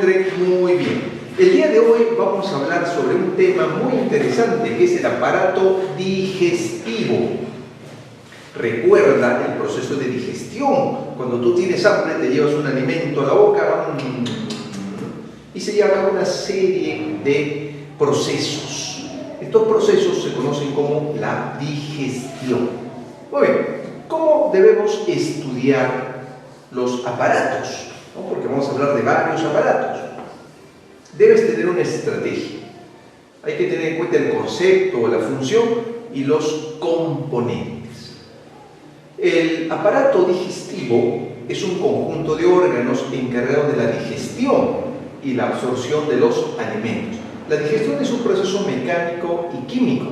encuentren muy bien. El día de hoy vamos a hablar sobre un tema muy interesante que es el aparato digestivo. Recuerda el proceso de digestión. Cuando tú tienes hambre te llevas un alimento a la boca y se llama una serie de procesos. Estos procesos se conocen como la digestión. Muy bien, ¿cómo debemos estudiar los aparatos? ¿No? Porque vamos a hablar de varios aparatos. Debes tener una estrategia. Hay que tener en cuenta el concepto, la función y los componentes. El aparato digestivo es un conjunto de órganos encargados de la digestión y la absorción de los alimentos. La digestión es un proceso mecánico y químico.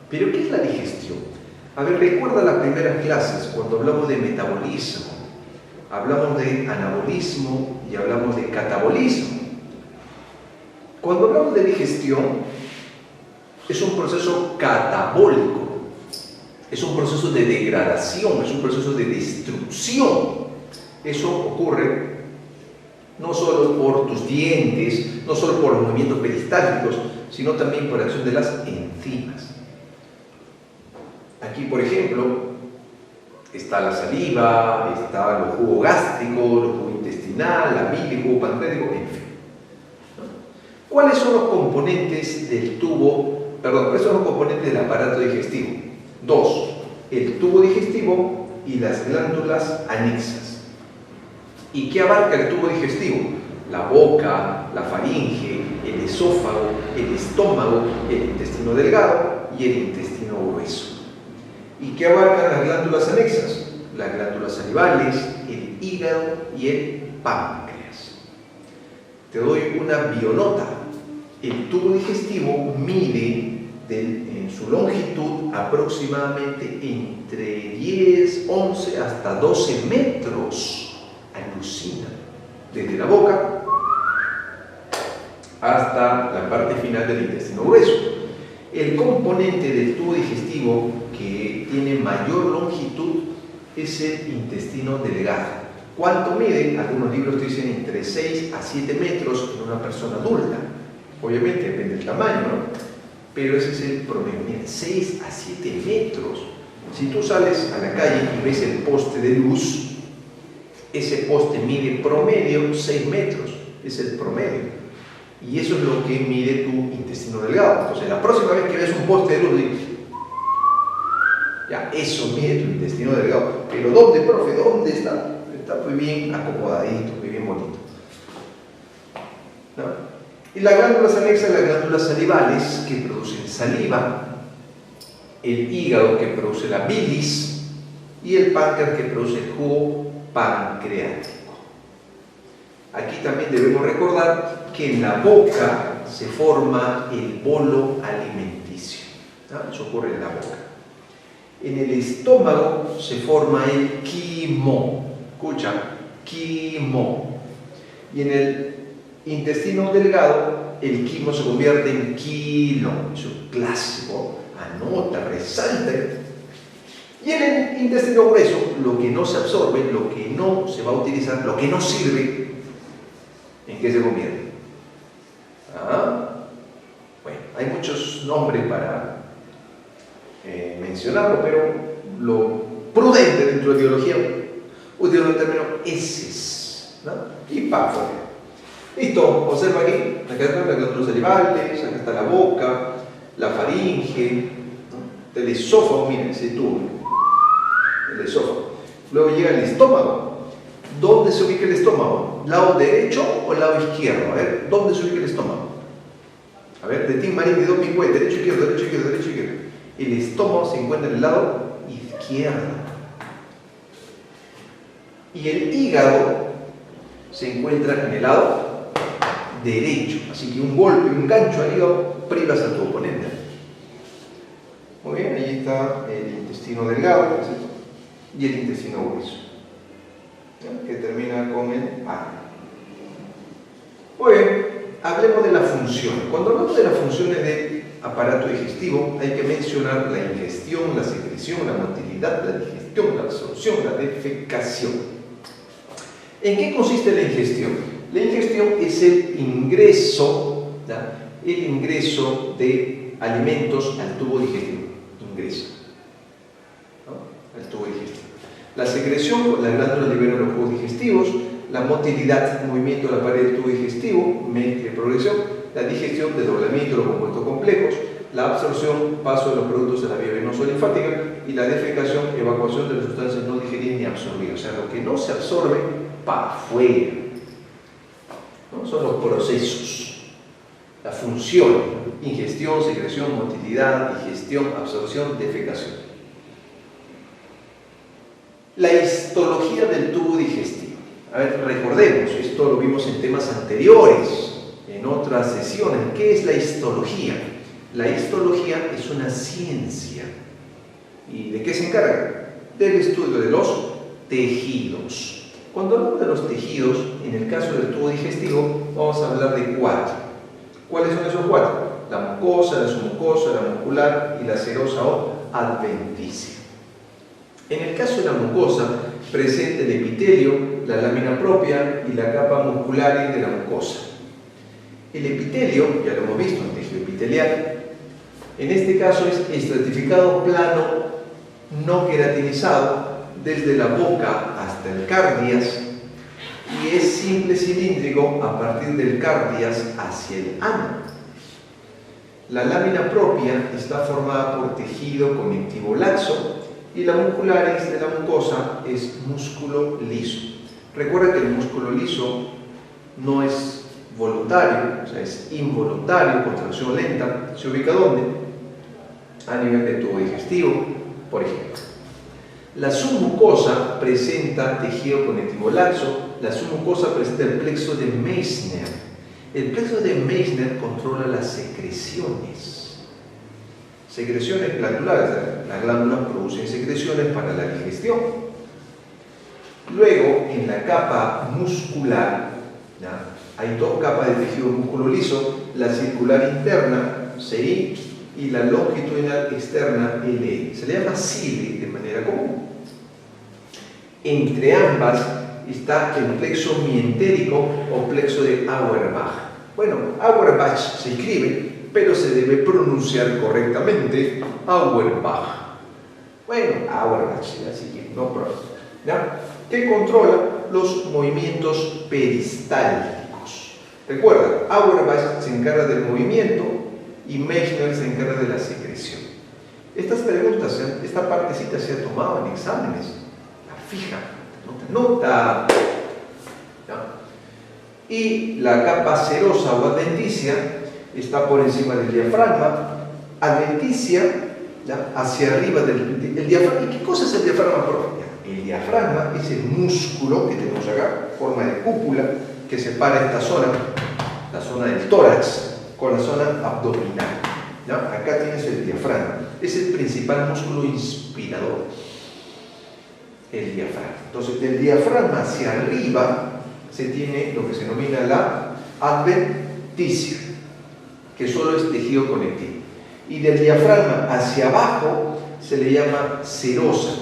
¿Pero qué es la digestión? A ver, recuerda las primeras clases cuando hablamos de metabolismo. Hablamos de anabolismo y hablamos de catabolismo. Cuando hablamos de digestión, es un proceso catabólico, es un proceso de degradación, es un proceso de destrucción. Eso ocurre no solo por tus dientes, no solo por los movimientos peristálticos, sino también por acción de las enzimas. Aquí, por ejemplo, está la saliva, está el jugo gástrico, el jugo intestinal, la bilis, el jugo pancreático, en fin. ¿Cuáles son los componentes del cuáles son los componentes del aparato digestivo? Dos, el tubo digestivo y las glándulas anexas. ¿Y qué abarca el tubo digestivo? La boca, la faringe, el esófago, el estómago, el intestino delgado y el intestino grueso. ¿Y qué abarcan las glándulas anexas? Las glándulas salivales, el hígado y el páncreas. Te doy una bionota. El tubo digestivo mide en su longitud aproximadamente entre 10, 11 hasta 12 metros. Alucina. Desde la boca hasta la parte final del intestino grueso. El componente del tubo digestivo que tiene mayor longitud es el intestino delgado. ¿Cuánto mide? Algunos libros te dicen entre 6 a 7 metros en una persona adulta. Obviamente depende del tamaño, ¿no? Pero ese es el promedio. Mira, 6 a 7 metros. Si tú sales a la calle y ves el poste de luz, ese poste mide promedio 6 metros. Es el promedio. Y eso es lo que mide tu intestino delgado. Entonces, la próxima vez que ves un poste de luz, dices, ya, eso mide tu intestino delgado. Pero ¿dónde, profe? ¿Dónde está? Está muy bien acomodadito, muy bien bonito. ¿No? Y las glándulas anexas, las glándulas salivales que producen saliva, el hígado que produce la bilis y el páncreas que produce el jugo pancreático. Aquí también debemos recordar que en la boca se forma el bolo alimenticio. ¿No? Eso ocurre en la boca. En el estómago se forma el quimo. Escucha, quimo. Y en el intestino delgado, el quimo se convierte en quilo. Eso es clásico. Anota, resalta. Y en el intestino grueso, lo que no se absorbe, lo que no se va a utilizar, lo que no sirve, ¿en qué se convierte? Bueno, hay muchos nombres para mencionarlo, pero lo prudente dentro de biología utiliza el término heces, ¿no? Y páfora. Listo, observa aquí, acá están las glándulas salivales, acá está la boca, la faringe, ¿no? El esófago, miren, ese tubo, el esófago. Luego llega el estómago. ¿Dónde se ubica el estómago? ¿Lado derecho o lado izquierdo? A ver, ¿dónde se ubica el estómago? A ver, de Tim Marín, de dos pingües, derecho, izquierdo, derecho, izquierdo, derecho, izquierdo. El estómago se encuentra en el lado izquierdo. Y el hígado se encuentra en el lado derecho. Así que un golpe, un gancho al hígado, privas a tu oponente. Muy bien, ahí está el intestino delgado y el intestino grueso, que termina con el A. Muy bien, hablemos de la función. Cuando hablamos de las funciones del aparato digestivo, hay que mencionar la ingestión, la secreción, la motilidad, la digestión, la absorción, la defecación. ¿En qué consiste la ingestión? La ingestión es es el ingreso, ¿ya? El ingreso de alimentos al tubo digestivo. Ingreso, ¿no? Al tubo digestivo. La secreción, la glándula libera los jugos digestivos, la motilidad, movimiento de la pared del tubo digestivo, mezcla y progresión, la digestión, desdoblamiento de los compuestos complejos, la absorción, paso de los productos a la vía venoso-linfática y la defecación, evacuación de las sustancias no digeridas ni absorbidas. O sea, lo que no se absorbe, para afuera, ¿no? Son los procesos, la función, ingestión, secreción, motilidad, digestión, absorción, defecación. La histología del tubo digestivo. A ver, recordemos, esto lo vimos en temas anteriores, en otras sesiones. ¿Qué es la histología? La histología es una ciencia. ¿Y de qué se encarga? Del estudio de los tejidos. Cuando hablamos de los tejidos, en el caso del tubo digestivo, vamos a hablar de 4. ¿Cuáles son esos 4? La mucosa, la submucosa, la muscular y la serosa o adventicia. En el caso de la mucosa, presenta el epitelio, la lámina propia y la capa muscular de la mucosa. El epitelio, ya lo hemos visto en tejido epitelial, en este caso es estratificado plano, no queratinizado, desde la boca hasta el cardias, y es simple cilíndrico a partir del cardias hacia el ano. La lámina propia está formada por tejido conectivo laxo y la muscularis de la mucosa es músculo liso. Recuerda que el músculo liso no es voluntario, o sea, es involuntario, contracción lenta. ¿Se ubica dónde? A nivel del tubo digestivo, por ejemplo. La submucosa presenta tejido conectivo laxo. La submucosa presenta el plexo de Meissner. El plexo de Meissner controla las secreciones. Secreciones glandulares. Las glándulas producen secreciones para la digestión. Luego, en la capa muscular, ¿ya? Hay 2 capas de tejido músculo liso, la circular interna, CI, y la longitudinal externa, LE. Se le llama CILE de manera común. Entre ambas está el plexo mientérico o plexo de Auerbach. Bueno, Auerbach se escribe, pero se debe pronunciar correctamente Auerbach. Bueno, Auerbach, así que no problema, ¿ya? Que controla los movimientos peristálticos. Recuerda, Auerbach se encarga del movimiento y Meissner se encarga de la secreción. Estas preguntas, esta partecita se ha tomado en exámenes. La fija, nota. ¿Ya? Y la capa serosa o adventicia está por encima del diafragma. Adventicia, ¿ya? Hacia arriba del diafragma. ¿Y qué cosa es el diafragma propio? El diafragma es el músculo que tenemos acá, forma de cúpula, que separa esta zona, la zona del tórax, con la zona abdominal. ¿Ya? Acá tienes el diafragma. Es el principal músculo inspirador. El diafragma. Entonces, del diafragma hacia arriba se tiene lo que se denomina la adventicia, que solo es tejido conectivo. Y del diafragma hacia abajo se le llama serosa.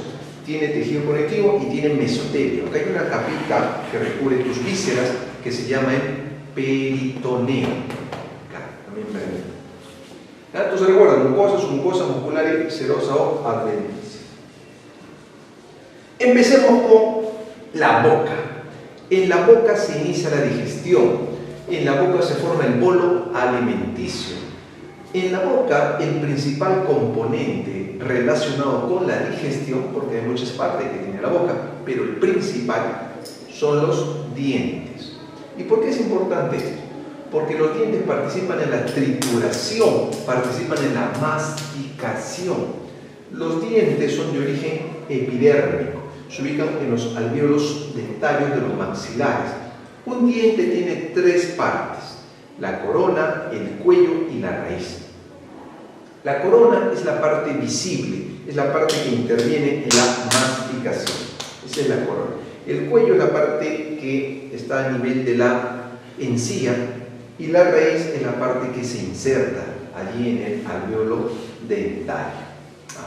Tiene tejido conectivo y tiene mesotelio. Acá hay una capita que recubre tus vísceras que se llama el peritoneo. Acá, también permite. Entonces recuerda, mucosa, submucosa, muscular, serosa o adventicia. Empecemos con la boca. En la boca se inicia la digestión. En la boca se forma el bolo alimenticio. En la boca, el principal componente relacionado con la digestión, porque hay muchas partes que tiene la boca, pero el principal son los dientes. ¿Y por qué es importante esto? Porque los dientes participan en la trituración, participan en la masticación. Los dientes son de origen epidérmico, se ubican en los alvéolos dentarios de los maxilares. Un diente tiene 3 partes: la corona, el cuello y la raíz. La corona es la parte visible, es la parte que interviene en la masticación. Esa es la corona. El cuello es la parte que está a nivel de la encía y la raíz es la parte que se inserta allí en el alvéolo dentario.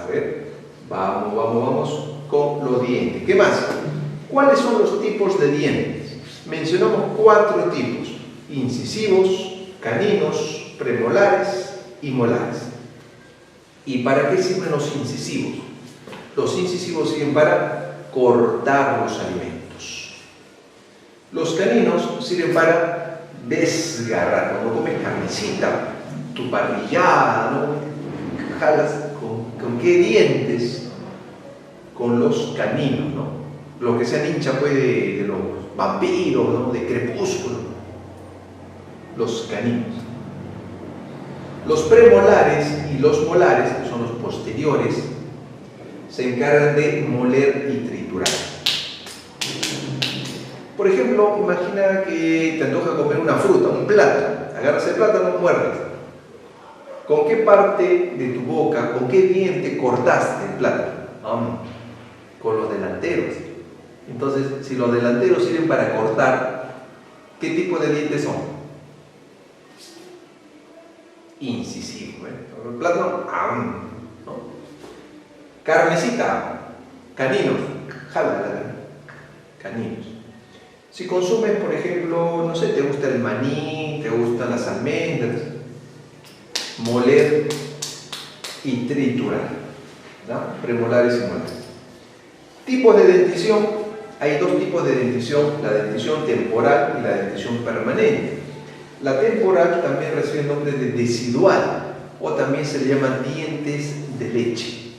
A ver, vamos con los dientes. ¿Qué más? ¿Cuáles son los tipos de dientes? Mencionamos 4 tipos: incisivos, caninos, premolares y molares. ¿Y para qué sirven los incisivos? Los incisivos sirven para cortar los alimentos. Los caninos sirven para desgarrar. Cuando comes carnecita, tu parrillada, ¿no? Jalas con qué dientes, con los caninos, ¿no? Lo que sea hincha pues de los vampiros, ¿no? De Crepúsculo, los caninos. Los premolares y los molares, que son los posteriores, se encargan de moler y triturar. Por ejemplo, imagina que te antoja comer una fruta, un plátano. Agarras el plátano, muerdes. ¿Con qué parte de tu boca, con qué diente cortaste el plátano? Con los delanteros. Entonces, si los delanteros sirven para cortar, ¿qué tipo de dientes son? Incisivo, ¿eh? El plátano, ¿no? Carnecita, caninos, jala, caninos. Si consumes, por ejemplo, no sé, te gusta el maní, te gustan las almendras, moler y triturar, ¿no? Premolares y molares. Tipos de dentición, hay dos tipos de dentición, la dentición temporal y la dentición permanente. La temporal también recibe el nombre de decidual, o también se le llaman dientes de leche.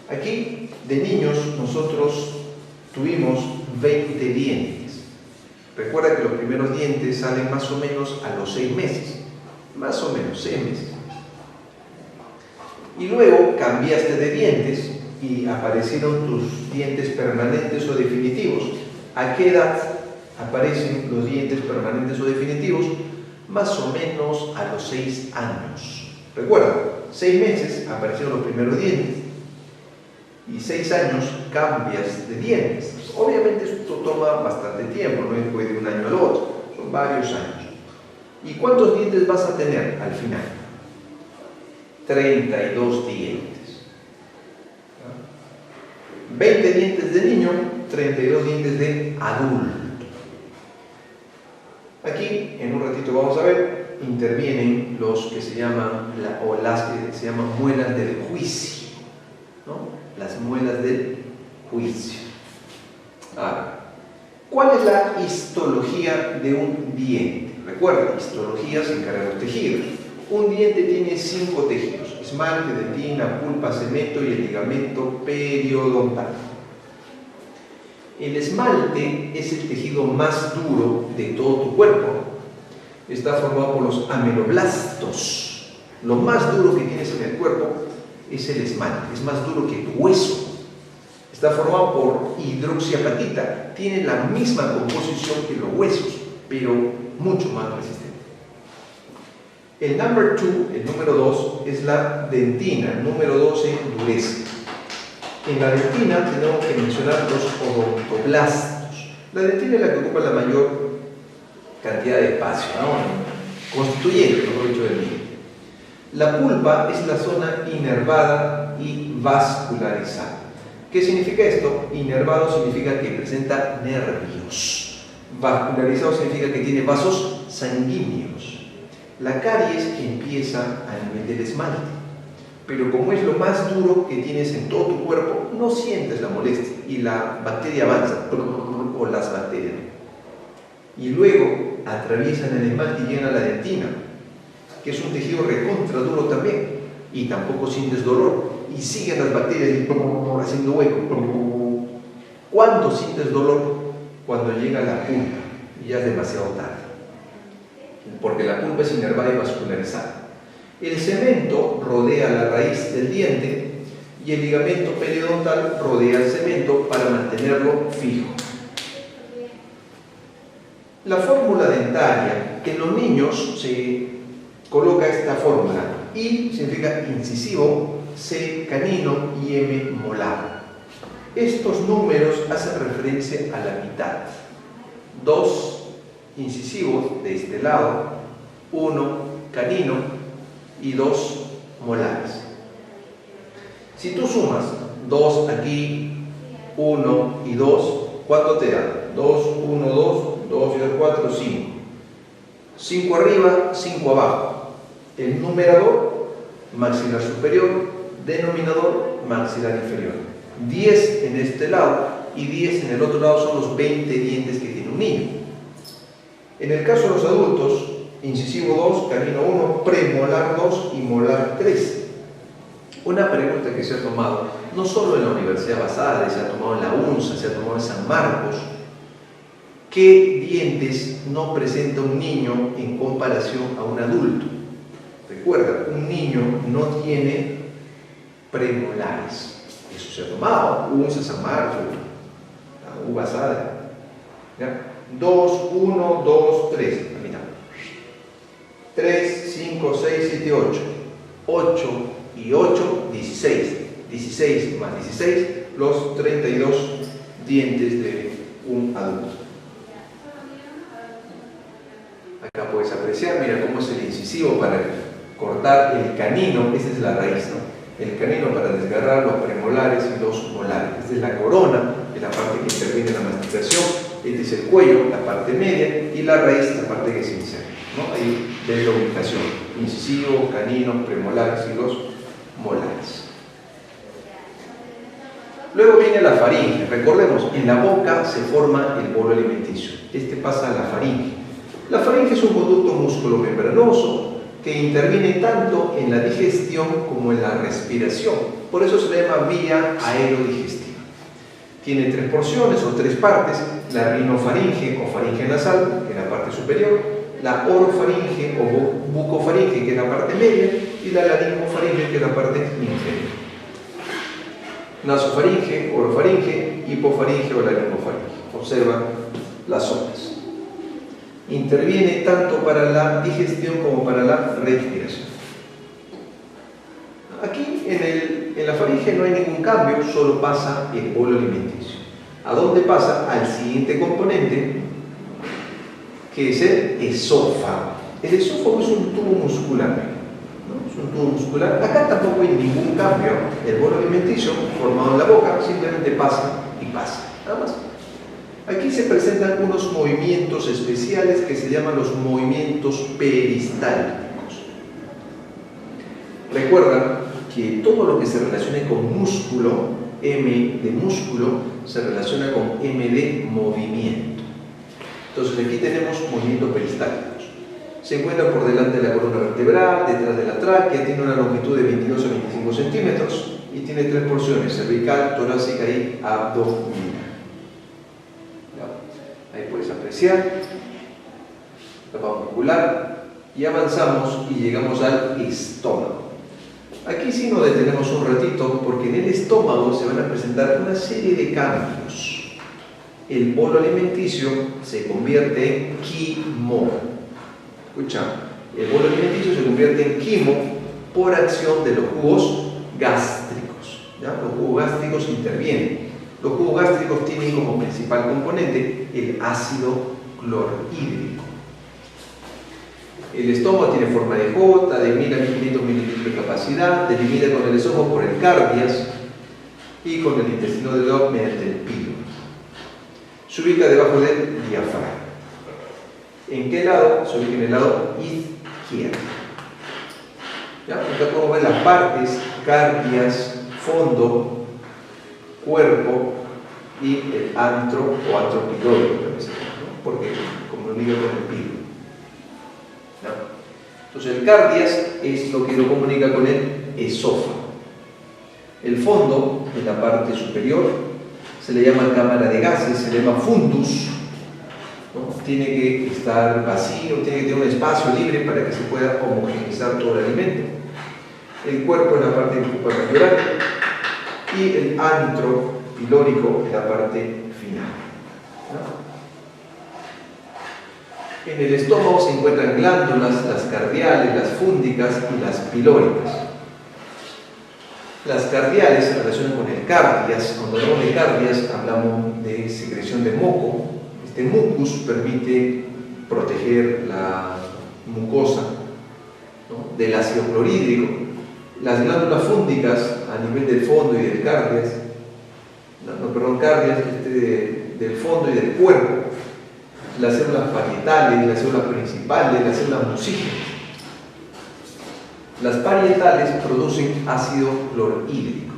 Aquí, de niños, nosotros tuvimos 20 dientes. Recuerda que los primeros dientes salen más o menos a los 6 meses. Más o menos, 6 meses. Y luego cambiaste de dientes y aparecieron tus dientes permanentes o definitivos. ¿A qué edad aparecen los dientes permanentes o definitivos? Más o menos a los 6 años. Recuerda, 6 meses aparecieron los primeros dientes y 6 años cambias de dientes. Obviamente esto toma bastante tiempo, no es de un año al otro, son varios años. ¿Y cuántos dientes vas a tener al final? 32 dientes. 20 dientes de niño, 32 dientes de adulto. Aquí, en un ratito vamos a ver, intervienen los que se llaman, las que se llaman muelas del juicio, ¿no? Las muelas del juicio. Ahora, ¿cuál es la histología de un diente? Recuerda, histología se encarga de los tejidos. Un diente tiene 5 tejidos: esmalte, dentina, pulpa, cemento y el ligamento periodontal. El esmalte es el tejido más duro de todo tu cuerpo. Está formado por los ameloblastos. Lo más duro que tienes en el cuerpo es el esmalte, es más duro que tu hueso. Está formado por hidroxiapatita, tiene la misma composición que los huesos, pero mucho más resistente. El number 2, el número 2, es la dentina. El número 2 se endurece. En la dentina tenemos que mencionar los odontoblastos. La dentina es la que ocupa la mayor cantidad de espacio, ¿no? Constituyente, mejor dicho, del diente. La pulpa es la zona inervada y vascularizada. ¿Qué significa esto? Inervado significa que presenta nervios. Vascularizado significa que tiene vasos sanguíneos. La caries empieza a nivel del esmalte, pero como es lo más duro que tienes en todo tu cuerpo, no sientes la molestia y la bacteria avanza, o las bacterias. Y luego atraviesan el esmalte y llegan a la dentina, que es un tejido recontra duro también, y tampoco sientes dolor, y siguen las bacterias haciendo hueco. ¿Cuándo sientes dolor? Cuando llega la pulpa, y ya es demasiado tarde, porque la pulpa es inervada y vascularizada. El cemento rodea la raíz del diente y el ligamento periodontal rodea el cemento para mantenerlo fijo. La fórmula dentaria, que en los niños se coloca esta fórmula: I significa incisivo, C canino y M molar. Estos números hacen referencia a la mitad: 2 incisivos de este lado, 1 canino y 2 molares. Si tú sumas 2 aquí, 1 y 2, ¿cuánto te da? 2, 1, 2, 2 y 2, 4, 5. 5 arriba, 5 abajo. El numerador, maxilar superior, denominador, maxilar inferior. 10 en este lado y 10 en el otro lado son los 20 dientes que tiene un niño. En el caso de los adultos, incisivo 2, canino 1, premolar 2 y molar 3. Una pregunta que se ha tomado, no solo en la Universidad Basada, se ha tomado en la UNSA, se ha tomado en San Marcos. ¿Qué dientes no presenta un niño en comparación a un adulto? Recuerda, un niño no tiene premolares. Eso se ha tomado, UNSA, San Marcos, la U Basada. ¿Ya? 2, 1, 2, 3. Mira. 3, 5, 6, 7, 8. 8 y 8, 16. 16 más 16, los 32 dientes de un adulto. Acá puedes apreciar, mira cómo es el incisivo para cortar el canino, esta es la raíz, ¿no? El canino para desgarrar los premolares y los molares. Esta es la corona, que es la parte que interviene en la masticación. Este es el cuello, la parte media, y la raíz, la parte que se inserta, ¿no? Ahí ves la ubicación: incisivo, canino, premolares y los molares. Luego viene la faringe. Recordemos, en la boca se forma el bolo alimenticio. Este pasa a la faringe. La faringe es un conducto musculomembranoso que interviene tanto en la digestión como en la respiración. Por eso se le llama vía aerodigestiva. Tiene 3 porciones o 3 partes: la rinofaringe o faringe nasal, que es la parte superior, la orofaringe o bucofaringe, que es la parte media, y la laringofaringe, que es la parte inferior. Nasofaringe, orofaringe, hipofaringe o laringofaringe. Observa las zonas. Interviene tanto para la digestión como para la respiración. Aquí en la faringe no hay ningún cambio, solo pasa el bolo alimenticio. ¿A dónde pasa? Al siguiente componente, que es el esófago. El esófago es un tubo muscular, ¿no? Es un tubo muscular. Acá tampoco hay ningún cambio. El bolo alimenticio formado en la boca simplemente pasa y pasa, nada más. Aquí se presentan unos movimientos especiales que se llaman los movimientos peristálticos. Recuerda que todo lo que se relacione con músculo, M de músculo, se relaciona con M de movimiento. Entonces aquí tenemos movimientos peristálticos. Se encuentra por delante de la columna vertebral, detrás de la tráquea, tiene una longitud de 22 a 25 centímetros y tiene 3 porciones: cervical, torácica y abdominal. Ahí puedes apreciar la capa muscular y avanzamos y llegamos al estómago. Aquí sí nos detenemos un ratito porque en el estómago se van a presentar una serie de cambios. El bolo alimenticio se convierte en quimo. Escucha, el bolo alimenticio se convierte en quimo por acción de los jugos gástricos. ¿Ya? Los jugos gástricos intervienen. Los jugos gástricos tienen como principal componente el ácido clorhídrico. El estómago tiene forma de J, de 1000 a 1500 mililitros de capacidad, delimita con el esófago por el cardias y con el intestino delgado mediante el pilo. Se ubica debajo del diafragma. ¿En qué lado? Se ubica en el lado izquierdo. ¿Ya? Acá podemos ver las partes: cardias, fondo, cuerpo y el antro o antropiloide, ¿no? Porque comunica con el pilo. ¿No? Entonces el cardias es lo que lo comunica con el esófago. El fondo, en la parte superior, se le llama cámara de gases, se le llama fundus, ¿no? Tiene que estar vacío, tiene que tener un espacio libre para que se pueda homogeneizar todo el alimento. El cuerpo en la parte bucoalveolar y el antro pilórico en la parte final, ¿no? En el estómago se encuentran glándulas, las cardiales, las fúndicas y las pilóricas. Las cardiales se relacionan con el cardias. Cuando hablamos de cardias hablamos de secreción de moco. Este mucus permite proteger la mucosa, ¿no?, del ácido clorhídrico. Las glándulas fúndicas a nivel del fondo y del cardias, cardias del fondo y del cuerpo, las células parietales, las células principales, las células musígenas. Las parietales producen ácido clorhídrico.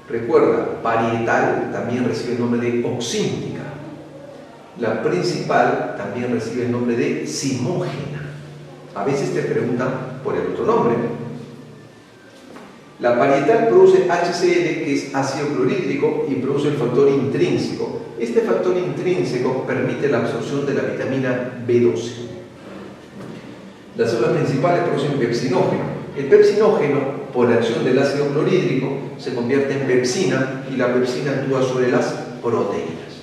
Recuerda, parietal también recibe el nombre de oxíntica. La principal también recibe el nombre de zimógena. A veces te preguntan por el otro nombre. La parietal produce HCl, que es ácido clorhídrico, y produce el factor intrínseco. Este factor intrínseco permite la absorción de la vitamina B12. Las células principales producen pepsinógeno. El pepsinógeno, por acción del ácido clorhídrico, se convierte en pepsina y la pepsina actúa sobre las proteínas.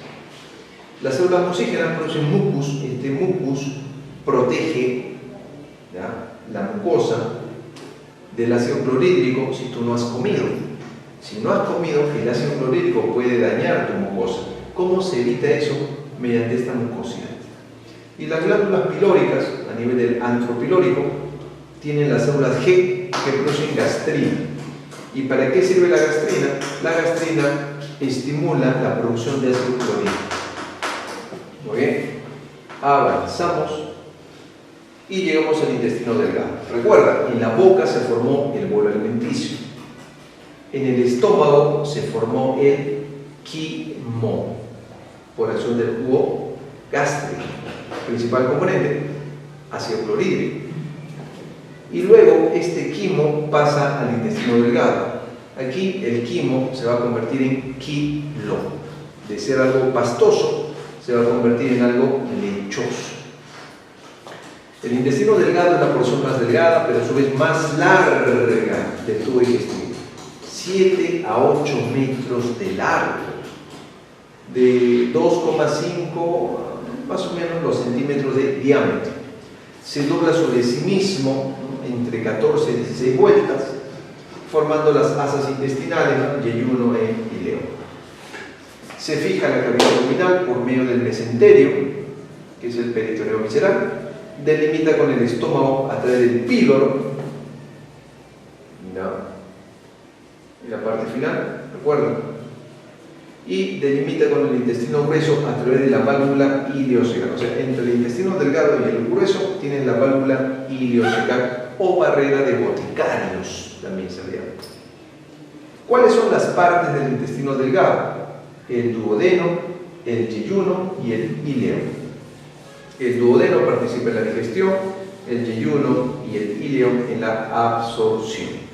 Las células musígenas producen mucus. Este mucus protege, ¿ya?, la mucosa del ácido clorhídrico si tú no has comido. Si no has comido, el ácido clorhídrico puede dañar tu mucosa. ¿Cómo se evita eso? Mediante esta mucosidad. Y las glándulas pilóricas, a nivel del antropilórico, tienen las células G que producen gastrina. ¿Y para qué sirve la gastrina? La gastrina estimula la producción de ácido clorhídrico. Muy bien, avanzamos y llegamos al intestino delgado. Recuerda, en la boca se formó el bolo alimenticio. En el estómago se formó el quimo, por acción del jugo gástrico. Principal componente, ácido clorhídrico. Y luego este quimo pasa al intestino delgado. Aquí el quimo se va a convertir en quilo. De ser algo pastoso, se va a convertir en algo lechoso. El intestino delgado es la porción más delgada, pero a su vez más larga del tubo digestivo. 7 a 8 metros de largo, de 2,5 más o menos los centímetros de diámetro. Se dobla sobre sí mismo entre 14 y 16 vueltas, formando las asas intestinales, yeyuno e ileón. Se fija la cavidad abdominal por medio del mesenterio, que es el peritoneo visceral. Delimita con el estómago a través del píloro, en la parte final, recuerda, y delimita con el intestino grueso a través de la válvula ileocecal. O sea, entre el intestino delgado y el grueso tienen la válvula ileocecal o barrera de boticarios, también se llama. ¿Cuáles son las partes del intestino delgado? El duodeno, el yeyuno y el ileón. El duodeno participa en la digestión, el yeyuno y el ileón en la absorción.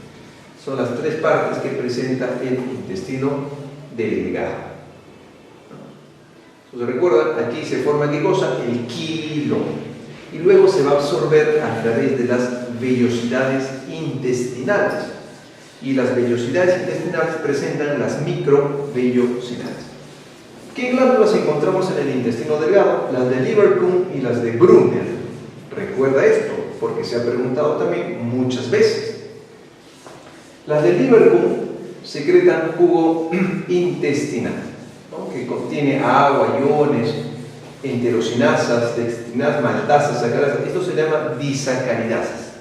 Son las tres partes que presenta el intestino delgado. Entonces recuerda, aquí se forma ¿qué cosa? El quilo. Y luego se va a absorber a través de las vellosidades intestinales. Y las vellosidades intestinales presentan las microvellosidades. ¿Qué glándulas encontramos en el intestino delgado? Las de Lieberkühn y las de Brunner. Recuerda esto, porque se ha preguntado también muchas veces. Las de Lieberkühn secretan jugo intestinal, ¿no?, que contiene agua, iones, enterocinasas, dextrinasas, maltasas, sacaras. Esto se llama disacaridasas.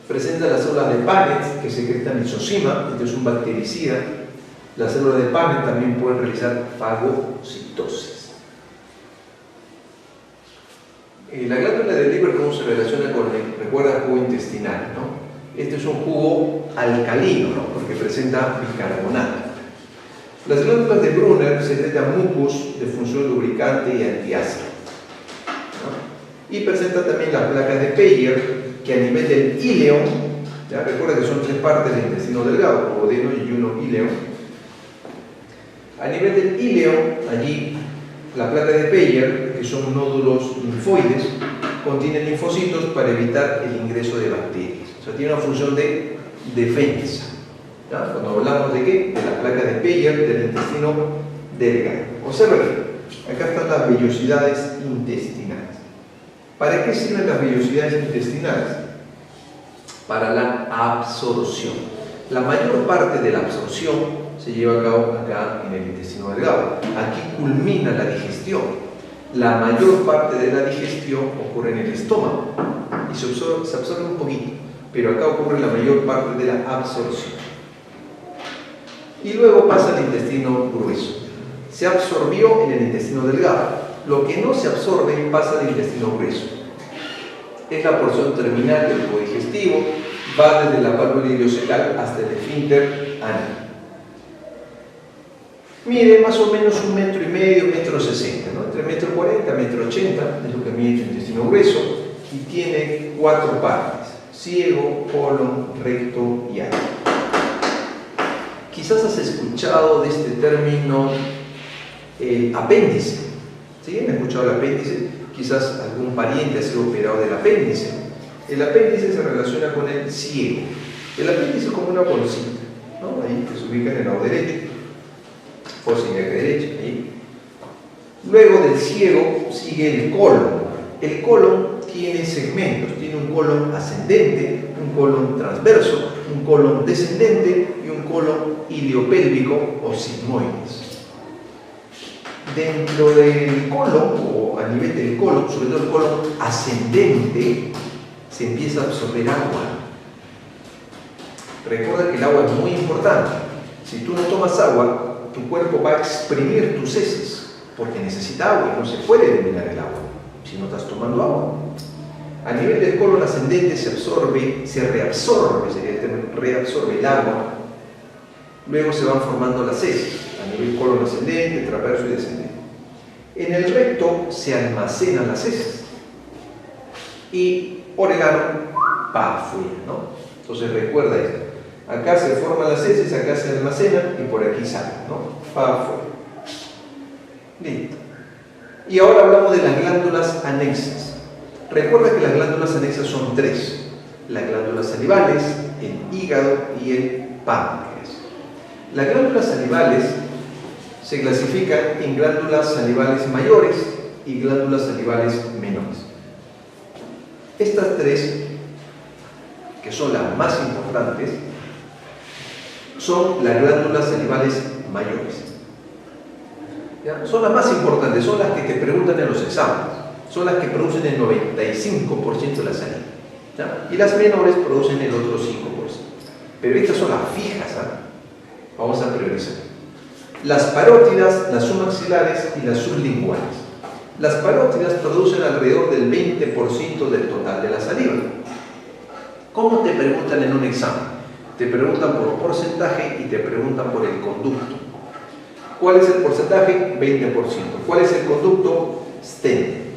Presenta las células de Paneth que secretan lisozima, esto es un bactericida. Las células de Paneth también pueden realizar fagocitosis. La glándula de Lieberkühn se relaciona con el, recuerda, el jugo intestinal, ¿no? Este es un jugo alcalino, ¿no?, porque presenta bicarbonato. Las glándulas de Brunner secretan mucus de función lubricante y antiácido, ¿no? Y presenta también las placas de Peyer, que a nivel del ileón, ya recuerda que son tres partes del intestino delgado, duodeno, yeyuno, ileón. A nivel del ileón, allí la placa de Peyer, que son nódulos linfoides, contienen linfocitos para evitar el ingreso de bacterias. O sea, tiene una función de defensa. ¿Ya? Cuando hablamos de qué? De la placa de Peyer del intestino delgado. Observa aquí, acá están las vellosidades intestinales. ¿Para qué sirven las vellosidades intestinales? Para la absorción. La mayor parte de la absorción se lleva a cabo acá en el intestino delgado. Aquí culmina la digestión. La mayor parte de la digestión ocurre en el estómago y se absorbe un poquito, pero acá ocurre la mayor parte de la absorción. Y luego pasa al intestino grueso. Se absorbió en el intestino delgado. Lo que no se absorbe pasa al intestino grueso. Es la porción terminal del tubo digestivo, va desde la válvula ileocecal hasta el esfínter anal. Mide más o menos 1,5 metros, 1,60 m, ¿no? Entre 1,40 m, 1,80 m es lo que mide el intestino grueso, y tiene 4 partes: ciego, colon, recto y ano. Quizás has escuchado de este término apéndice. ¿Sí? ¿Han escuchado el apéndice? Quizás algún pariente ha sido operado del apéndice. El apéndice se relaciona con el ciego. El apéndice es como una bolsita, ¿no? Ahí que se ubica en el lado derecho, fosa ilíaca derecha, ahí. Luego del ciego sigue el colon. El colon tiene segmentos, tiene un colon ascendente, un colon transverso, un colon descendente y un colon iliopélvico o sigmoides. Dentro del colon, o a nivel del colon, sobre todo el colon ascendente, se empieza a absorber agua. Recuerda que el agua es muy importante. Si tú no tomas agua, tu cuerpo va a exprimir tus heces, porque necesita agua y no se puede eliminar el agua si no estás tomando agua. A nivel del colon ascendente se absorbe, se reabsorbe, sería el término, reabsorbe el agua. Luego se van formando las heces, a nivel colon ascendente, transverso y descendente. En el recto se almacenan las heces y por el ano para afuera, ¿no? Entonces recuerda esto. Acá se forman las heces, acá se almacenan y por aquí salen, ¿no? Para afuera. Listo. Y ahora hablamos de las glándulas anexas. Recuerda que las glándulas anexas son 3: las glándulas salivales, el hígado y el páncreas. Las glándulas salivales se clasifican en glándulas salivales mayores y glándulas salivales menores. Estas 3, que son las más importantes, son las glándulas salivales mayores. ¿Ya? Son las más importantes, son las que te preguntan en los exámenes, son las que producen el 95% de la saliva. ¿Ya? Y las menores producen el otro 5%. Pero estas son las fijas, ¿eh? Vamos a priorizar. Las parótidas, las submaxilares y las sublinguales. Las parótidas producen alrededor del 20% del total de la saliva. ¿Cómo te preguntan en un examen? Te preguntan por porcentaje y te preguntan por el conducto. ¿Cuál es el porcentaje? 20%. ¿Cuál es el conducto? Sten.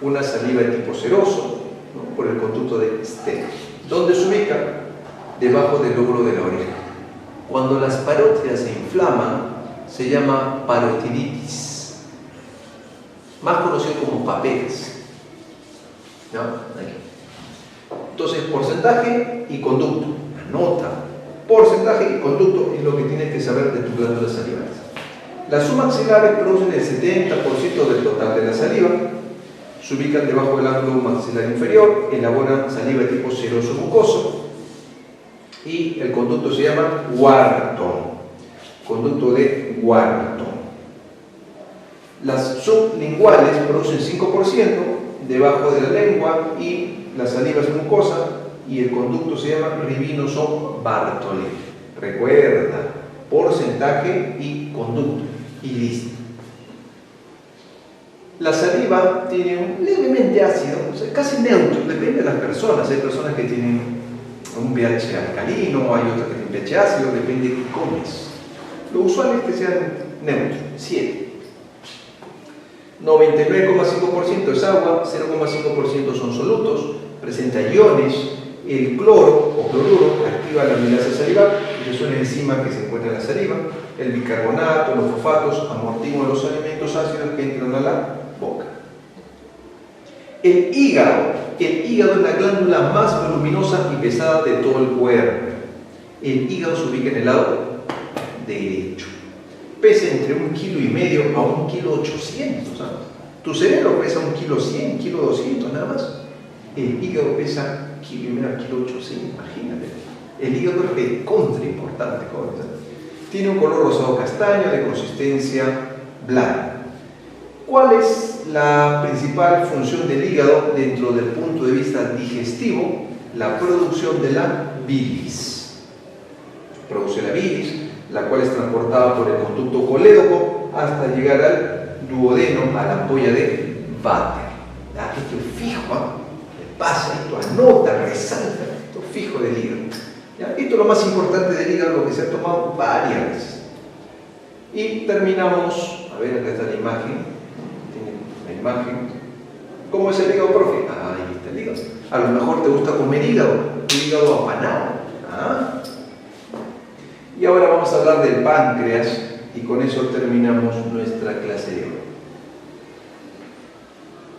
Una saliva de tipo seroso, ¿no? Por el conducto de Sten. ¿Dónde se ubica? Debajo del lóbulo de la oreja. Cuando las parótidas se inflaman, se llama parotiditis, más conocido como papeles. ¿No? Aquí. Entonces, porcentaje y conducto. Anota. Porcentaje y conducto es lo que tienes que saber de tus glándulas salivales. Las submaxilares producen el 70% del total de la saliva, se ubican debajo del ángulo maxilar inferior, elaboran saliva de tipo seroso mucoso y el conducto se llama Wharton, conducto de Wharton. Las sublinguales producen 5% debajo de la lengua y la saliva es mucosa y el conducto se llama Ribinoso-Bartholin. Recuerda, porcentaje y conducto. Y listo. La saliva tiene un levemente ácido, o sea, casi neutro, depende de las personas. Hay personas que tienen un pH alcalino, hay otras que tienen pH ácido, depende de qué comes. Lo usual es que sean neutros, 7. 99,5% es agua, 0,5% son solutos, presenta iones. El cloro o cloruro activa la amilasa salivar, que es una enzima que se encuentra en la saliva. El bicarbonato, los fosfatos amortiguan los alimentos ácidos que entran a la boca. El hígado es la glándula más voluminosa y pesada de todo el cuerpo. El hígado se ubica en el lado derecho. Pesa entre 1,5 kg a 1,8 kg. ¿Sabes? Tu cerebro pesa 1,100 kg, 1,2 kg nada más. El hígado pesa 1,5 kg, 1,8 kg, imagínate. El hígado es recontra importante, ¿sabes? Tiene un color rosado castaño de consistencia blanda. ¿Cuál es la principal función del hígado dentro del punto de vista digestivo? La producción de la bilis. Produce la bilis, la cual es transportada por el conducto colédoco hasta llegar al duodeno a la ampolla de váter. Esto es fijo, pasa, esto anota, resalta, esto es fijo del hígado. ¿Ya? Esto es lo más importante del hígado, lo que se ha tomado varias veces. Y terminamos, a ver, acá está la imagen, tiene la imagen. ¿Cómo es el hígado, profe? Ahí está el hígado. A lo mejor te gusta comer hígado, un hígado apanado. Y ahora vamos a hablar del páncreas y con eso terminamos nuestra clase de hoy.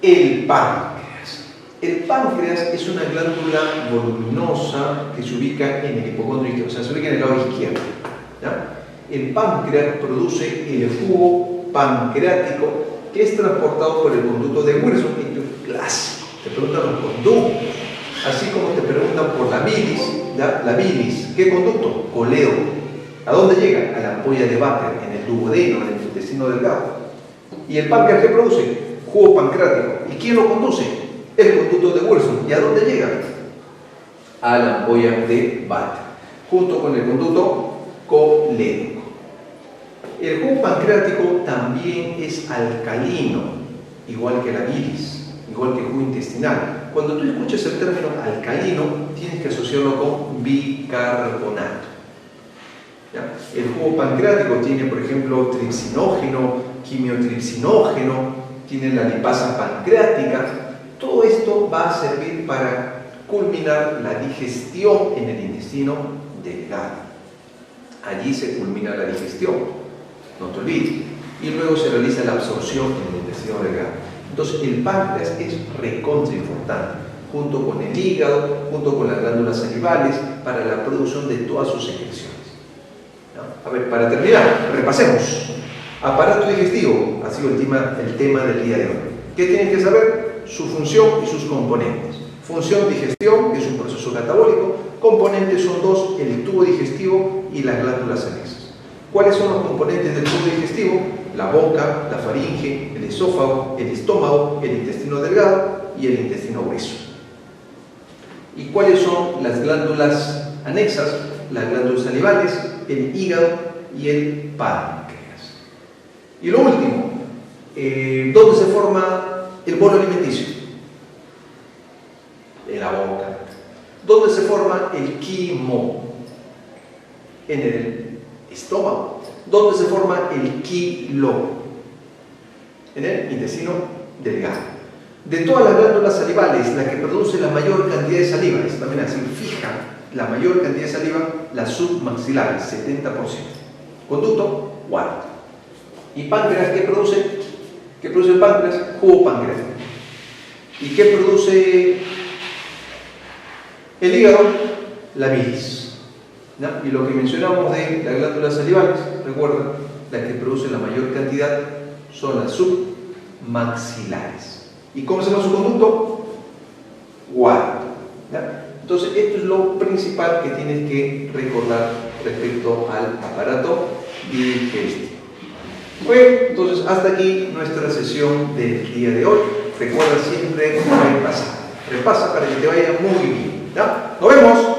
El páncreas. El páncreas es una glándula voluminosa que se ubica en el hipocondrio izquierdo, o sea, se ubica en el lado izquierdo. ¿Ya? El páncreas produce el jugo pancreático que es transportado por el conducto de Wilson. Esto es clásico. Te preguntan los conductos, así como te preguntan por la bilis. ¿Ya? La bilis, ¿qué conducto? Colédoco. ¿A dónde llega? A la ampolla de váter, en el duodeno, en el intestino delgado. ¿Y el páncreas qué produce? Jugo pancreático. ¿Y quién lo conduce? El conducto de Wilson. ¿Y a dónde llega? A la ampolla de váter, junto con el conducto colédoco. El jugo pancreático también es alcalino, igual que la bilis, igual que el jugo intestinal. Cuando tú escuches el término alcalino, tienes que asociarlo con bicarbonato. ¿Ya? El jugo pancreático tiene, por ejemplo, tripsinógeno, quimiotripsinógeno, tiene la lipasa pancreática. Todo esto va a servir para culminar la digestión en el intestino delgado. Allí se culmina la digestión, no te olvides. Y luego se realiza la absorción en el intestino delgado. Entonces el páncreas es recontra importante, junto con el hígado, junto con las glándulas salivales, para la producción de todas sus secreciones. ¿No? A ver, para terminar, repasemos. Aparato digestivo ha sido el tema del día de hoy. ¿Qué tienes que saber? Su función y sus componentes. Función, digestión, que es un proceso catabólico. Componentes son dos, el tubo digestivo y las glándulas anexas. ¿Cuáles son los componentes del tubo digestivo? La boca, la faringe, el esófago, el estómago, el intestino delgado y el intestino grueso. ¿Y cuáles son las glándulas anexas? Las glándulas salivales, el hígado y el páncreas. Y lo último, ¿dónde se forma el bolo alimenticio? En la boca. ¿Dónde se forma el quimo? En el estómago. ¿Dónde se forma el quilo? En el intestino delgado. De todas las glándulas salivales, la que produce la mayor cantidad de saliva, es también así, fija la mayor cantidad de saliva, la submaxilar, 70%. Conducto, cuarto. ¿Y páncreas qué produce? ¿Qué produce el páncreas? Jugo pancreático. ¿Y qué produce el hígado? La bilis. ¿No? Y lo que mencionamos de las glándulas salivales, recuerda, las que producen la mayor cantidad son las submaxilares. ¿Y cómo se llama su conducto? Cuarto. Entonces, esto es lo principal que tienes que recordar respecto al aparato digestivo. Bueno, entonces hasta aquí nuestra sesión del día de hoy. Recuerda siempre repasar. Repasa para que te vaya muy bien. ¿Ya? ¡Nos vemos!